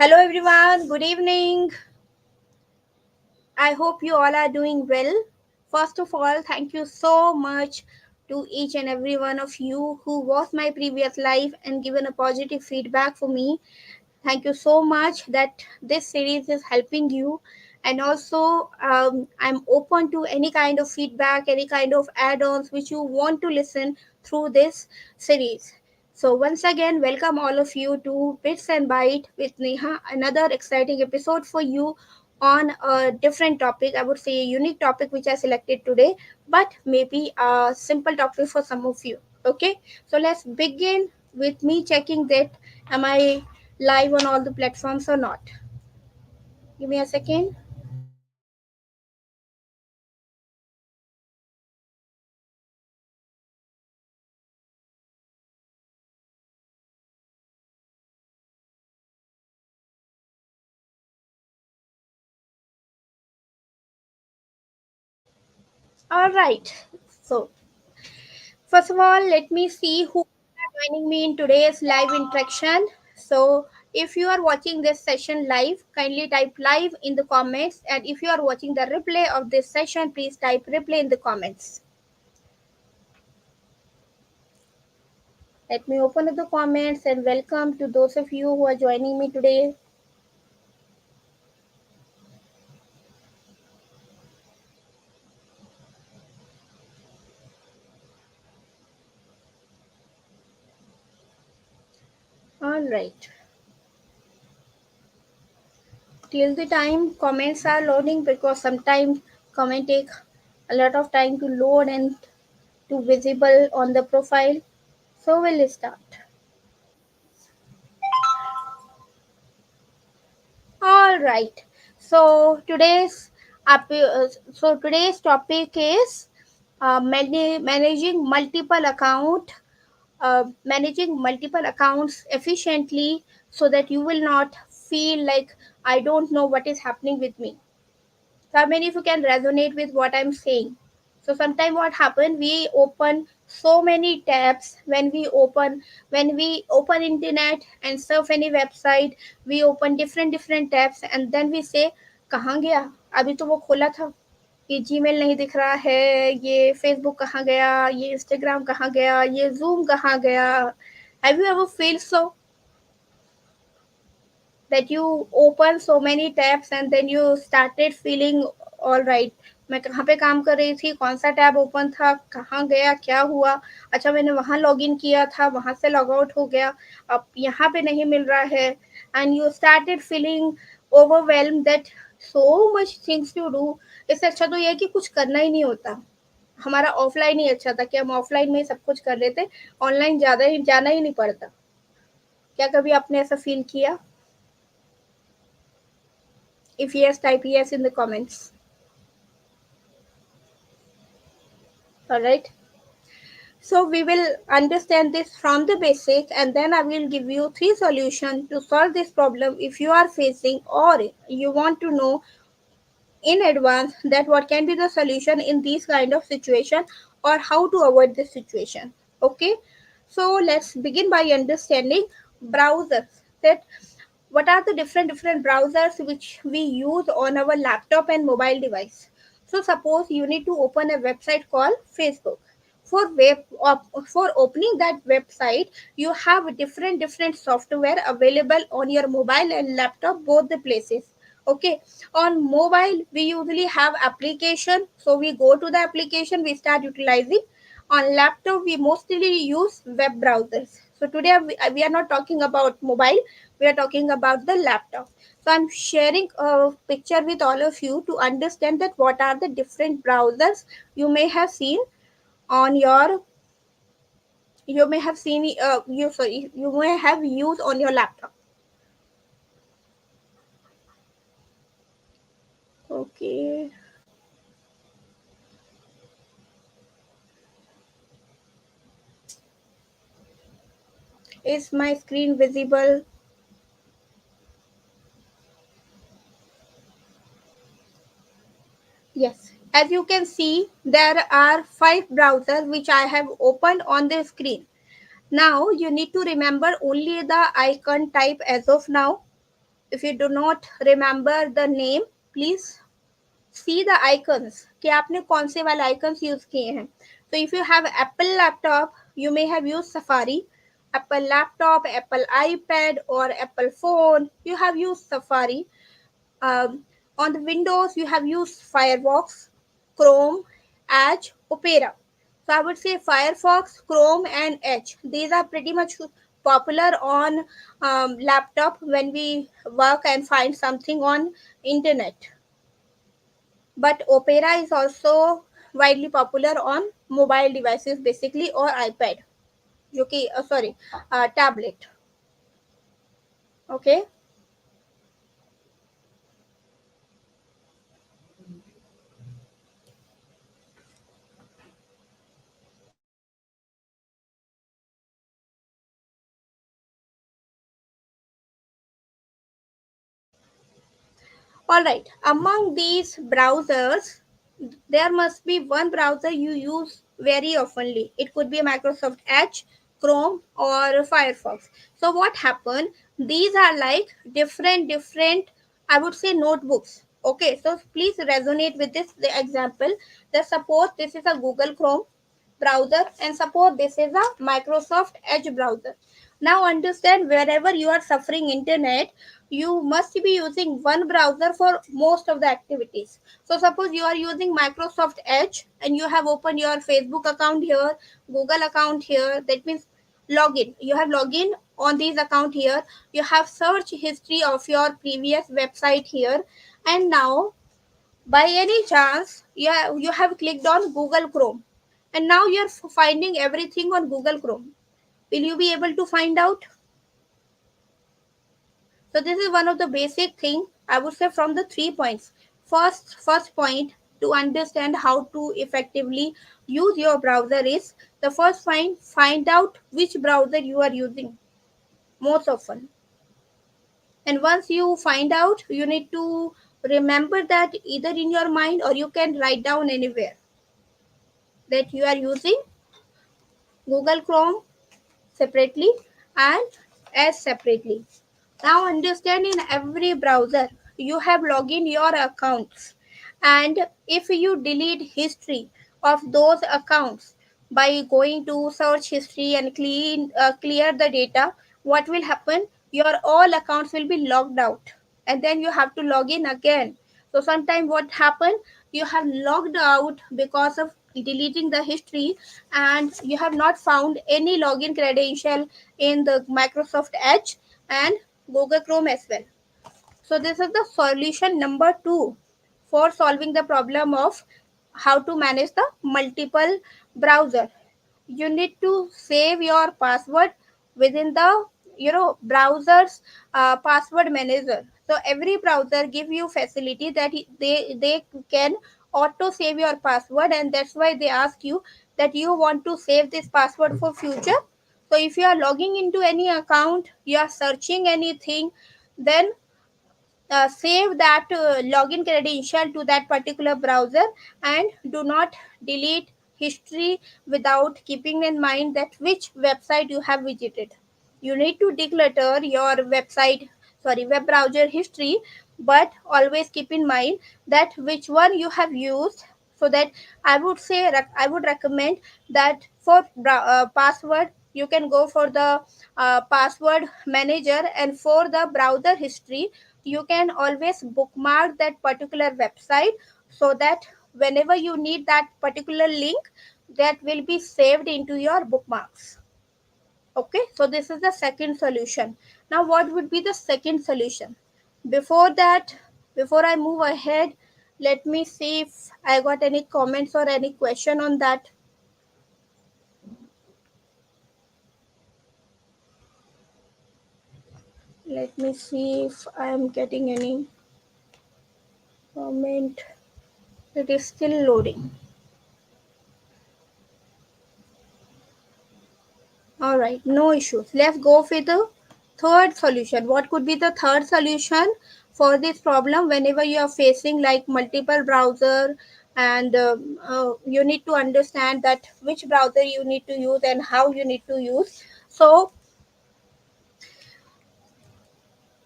Hello everyone, good evening. I hope you all are doing well. First of all, thank you so much to each and every one of you who watched my previous live and given a positive feedback for me. Thank you so much that this series is helping you. And also, I'm open to any kind of feedback, any kind of add ons which you want to listen through this series. So, once again, welcome all of you to Bits and Byte with Neha, another exciting episode for you on a different topic. I would say a unique topic which I selected today, but maybe a simple topic for some of you. Okay, so let's begin with me checking that am I live on all the platforms or not. Give me a second. All right. So, first of all, let me see who are joining me in today's live interaction. So, if you are watching this session live, kindly type live in the comments. And if you are watching the replay of this session, please type replay in the comments. Let me open up the comments and welcome to those of you who are joining me today. All right. Till the time comments are loading, because sometimes comment take a lot of time to load and to visible on the profile. So we'll start. All right. So today's topic is managing multiple accounts efficiently, so that you will not feel like I don't know what is happening with me. So how many of you can resonate with what I'm saying? So sometimes what happen, we open so many tabs when we open internet and surf any website, we open different tabs and then we say कहाँ गया, अभी तो वो खोला था, ये Gmail नहीं दिख रहा है, ये फेसबुक कहाँ गया, ये इंस्टाग्राम कहाँ गया, ये जूम कहाँ गया. Have you ever feel so that you open so many tabs and then you started feeling all right, मैं कहाँ पे काम कर रही थी, कौन सा टैब ओपन था, कहाँ गया, क्या हुआ, अच्छा मैंने वहाँ लॉग इन किया था, वहाँ से लॉग आउट हो गया, अब यहाँ पे नहीं मिल रहा है. And you started feeling overwhelm that so much things to do. इससे अच्छा तो यह है कि कुछ करना ही नहीं होता. हमारा ऑफलाइन ही अच्छा था कि हम ऑफलाइन में ही सब कुछ कर लेते, ऑनलाइन ज़्यादा ही जाना ही नहीं पड़ता. क्या कभी आपने ऐसा फील किया? If yes, type yes in the comments. All right. So we will understand this from the basics, and then I will give you three solutions to solve this problem if you are facing or you want to know in advance that what can be the solution in these kind of situation or how to avoid this situation. Okay. So let's begin by understanding browsers. That what are the different browsers which we use on our laptop and mobile device. So suppose you need to open a website called Facebook. For opening that website, you have different software available on your mobile and laptop, both the places. Okay. On mobile we usually have application, so we go to the application, we start utilizing. On laptop we mostly use web browsers. So today we are not talking about mobile, we are talking about the laptop. So I'm sharing a picture with all of you to understand that what are the different browsers you may have seen on your you may have seen you sorry you may have used on your laptop. Okay, is my screen visible? Yes, as you can see there are 5 browsers which I have opened on the screen. Now you need to remember only the icon type as of now. If you do not remember the name, please see the icons कि आपने कौन से वाले icons use किए हैं. So if you have Apple laptop, you may have used Safari. Apple laptop, Apple iPad or Apple phone, you have used Safari. um, on the Windows, you have used Firefox, Chrome, Edge, Opera. So I would say Firefox, Chrome, and Edge. These are pretty much popular on laptop when we work and find something on internet. But Opera is also widely popular on mobile devices basically or iPad. जो कि sorry, tablet. Okay. All right. Among these browsers, there must be one browser you use very oftenly. It could be Microsoft Edge, Chrome, or Firefox. So what happened? These are like different, I would say, notebooks. Okay, so please resonate with this the example. The suppose this is a Google Chrome browser and suppose this is a Microsoft Edge browser. Now understand wherever you are suffering internet, you must be using one browser for most of the activities. So suppose you are using Microsoft Edge and you have opened your Facebook account here, Google account here. That means login. You have login on these account here. You have search history of your previous website here. And now by any chance you have clicked on Google Chrome and now you're finding everything on Google Chrome. Will you be able to find out? So this is one of the basic thing I would say from the 3 points. First point to understand how to effectively use your browser is the first point, find out which browser you are using most often. And once you find out, you need to remember that either in your mind or you can write down anywhere that you are using Google Chrome separately and Edge separately. Now understand in every browser you have login your accounts, and if you delete history of those accounts by going to search history and clear the data, what will happen? Your all accounts will be logged out and then you have to log in again. So sometimes what happened? You have logged out because of deleting the history and you have not found any login credential in the Microsoft Edge and Google Chrome as well. So this is the solution number 2 for solving the problem of how to manage the multiple browser. You need to save your password within the browser's password manager. So every browser give you facility that they can auto save your password, and that's why they ask you that you want to save this password for future. So if you are logging into any account, you are searching anything, then save that login credential to that particular browser and do not delete history without keeping in mind that which website you have visited. You need to declutter your website, sorry, web browser history, but always keep in mind that which one you have used. So that I would say I would recommend that for password you can go for the password manager, and for the browser history you can always bookmark that particular website so that whenever you need that particular link, that will be saved into your bookmarks. Okay, so this is the second solution. Now what would be the second solution? Before that, before I move ahead, let me see if I got any comments or any question on that. Let me see if I am getting any comment. It is still loading. All right, no issues. Let's go with the third solution. What could be the third solution for this problem whenever you are facing like multiple browser, and you need to understand that which browser you need to use and how you need to use. So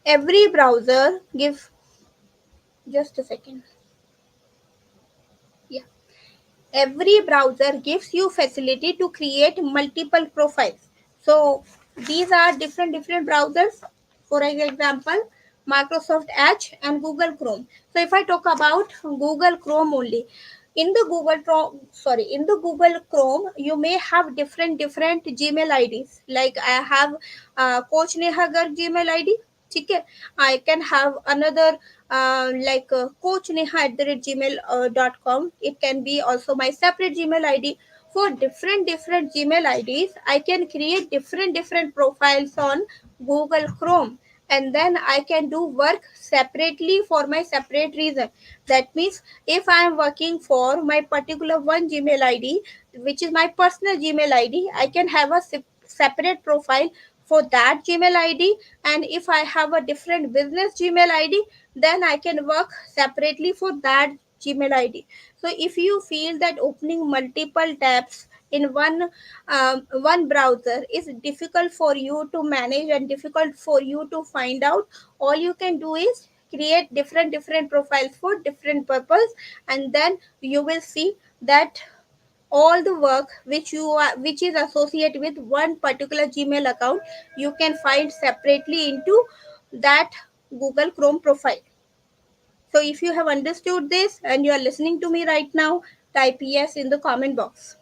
Every browser give, just a second. Yeah. Every browser gives you facility to create multiple profiles. So these are different browsers. For example, Microsoft Edge and Google Chrome. So if I talk about Google Chrome only, in the Google Chrome you may have different Gmail IDs. Like I have Coach Neha Garg Gmail ID. ठीक है, I can have another like coach neha at the gmail.com. It can be also my separate Gmail ID. For different Gmail IDs, I can create different profiles on Google Chrome, and then I can do work separately for my separate reason. That means if I am working for my particular one Gmail ID, which is my personal Gmail ID, I can have a separate profile for that Gmail ID. And if I have a different business Gmail ID, then I can work separately for that Gmail ID. So if you feel that opening multiple tabs in one browser is difficult for you to manage and difficult for you to find out, all you can do is create different profiles for different purpose, and then you will see that all the work which is associated with one particular Gmail account, you can find separately into that Google Chrome profile. So if you have understood this and you are listening to me right now, type yes in the comment box.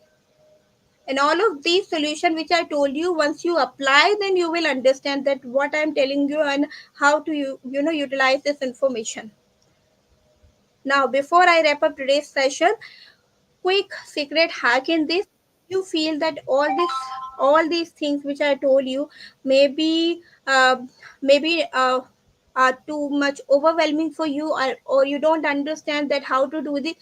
And all of these solution which I told you, once you apply, then you will understand that what I am telling you and how to utilize this information. Now before I wrap up today's session, quick secret hack in this. You feel that all these things which I told you maybe maybe are too much overwhelming for you, or you don't understand that how to do this,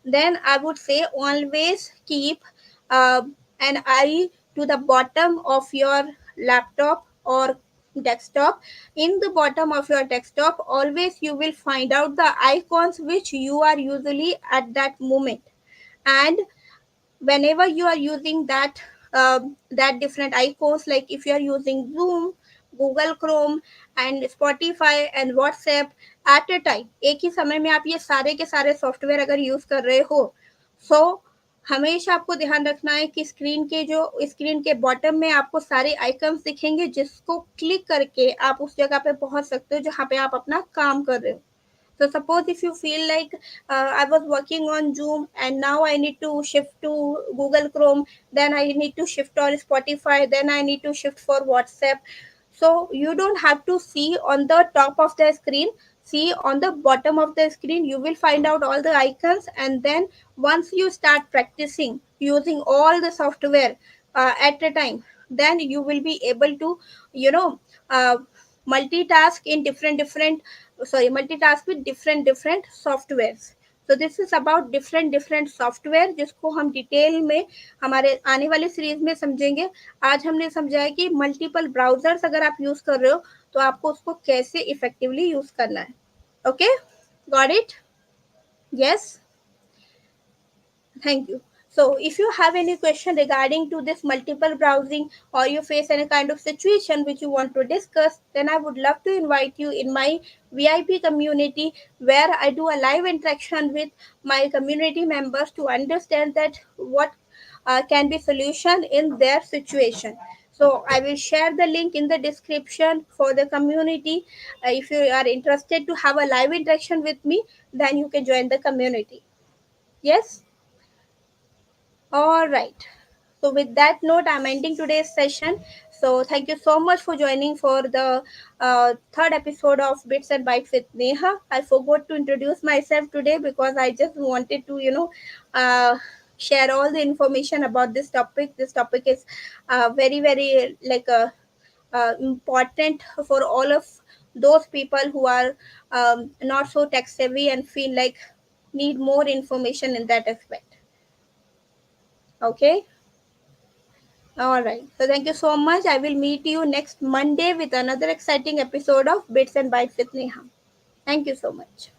then I would say always keep uh, an eye to the bottom of your laptop or desktop. In the bottom of your desktop, always you will find out the icons which you are usually at that moment. And whenever you are using that different icons, like if you are using Zoom, Google Chrome and Spotify and WhatsApp at a time, एक ही समय में आप ये सारे के सारे software अगर use कर रहे हो, सो हमेशा आपको ध्यान रखना है कि स्क्रीन के बॉटम में आपको सारे आइकन्स दिखेंगे, जिसको क्लिक करके आप उस जगह पे पहुंच सकते हो जहां पे आप अपना काम कर रहे हो. So suppose if you feel like I was working on Zoom and now I need to shift to Google Chrome, then I need to shift on Spotify, then I need to shift for WhatsApp. So you don't have to see on the top of the screen. See on the bottom of the screen, you will find out all the icons, and then once you start practicing using all the software at a time, then you will be able to, you know, uh, multitask in multitask with different softwares. So this is about different software, जिसको हम detail में हमारे आने वाले series में समझेंगे. आज हमने समझा है कि मल्टीपल ब्राउजर्स अगर आप यूज कर रहे हो तो आपको उसको कैसे इफेक्टिवली यूज करना है. Okay, got it? Yes, thank you. So if you have any question regarding to this multiple browsing, or you face any kind of situation which you want to discuss, then I would love to invite you in my VIP community, where I do a live interaction with my community members to understand that what can be solution in their situation. So I will share the link in the description for the community. If you are interested to have a live interaction with me, then you can join the community. Yes. All right. So with that note, I'm ending today's session. So thank you so much for joining for the third episode of Bits and Bytes with Neha. I forgot to introduce myself today because I just wanted to, share all the information about this topic. This topic is very like important for all of those people who are not so tech savvy and feel like need more information in that aspect. Okay. All right. So thank you so much. I will meet you next Monday with another exciting episode of Bits and Bytes with Neha. Thank you so much.